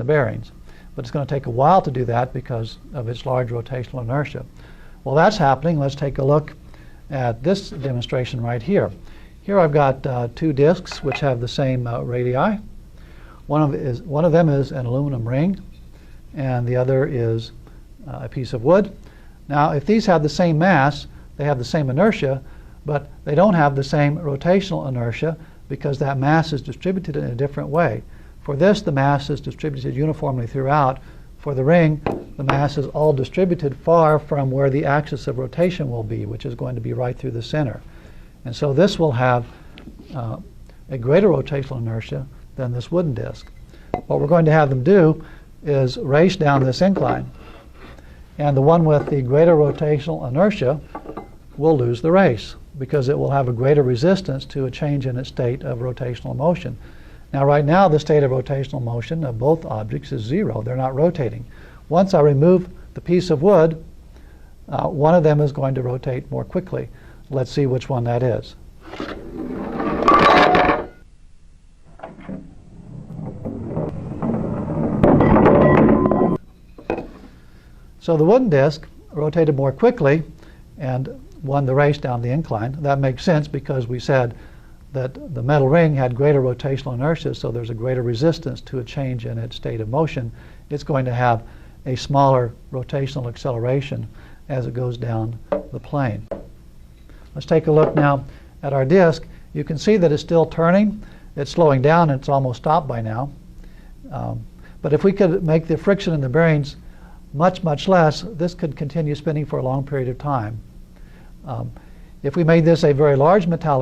the bearings. But it's going to take a while to do that because of its large rotational inertia. While that's happening, let's take a look at this demonstration right here. Here I've got two discs which have the same radii. One of them is an aluminum ring, and the other is a piece of wood. Now, if these have the same mass, they have the same inertia, but they don't have the same rotational inertia because that mass is distributed in a different way. For this, the mass is distributed uniformly throughout. For the ring, the mass is all distributed far from where the axis of rotation will be, which is going to be right through the center. And so this will have a greater rotational inertia than this wooden disc. What we're going to have them do is race down this incline. And the one with the greater rotational inertia will lose the race because it will have a greater resistance to a change in its state of rotational motion. Now, right now, the state of rotational motion of both objects is 0. They're not rotating. Once I remove the piece of wood, one of them is going to rotate more quickly. Let's see which one that is. So the wooden disc rotated more quickly and won the race down the incline. That makes sense because we said that the metal ring had greater rotational inertia, so there's a greater resistance to a change in its state of motion. It's going to have a smaller rotational acceleration as it goes down the plane. Let's take a look now at our disc. You can see that it's still turning. It's slowing down, and it's almost stopped by now. But if we could make the friction in the bearings much, much less, this could continue spinning for a long period of time. If we made this a very large metallic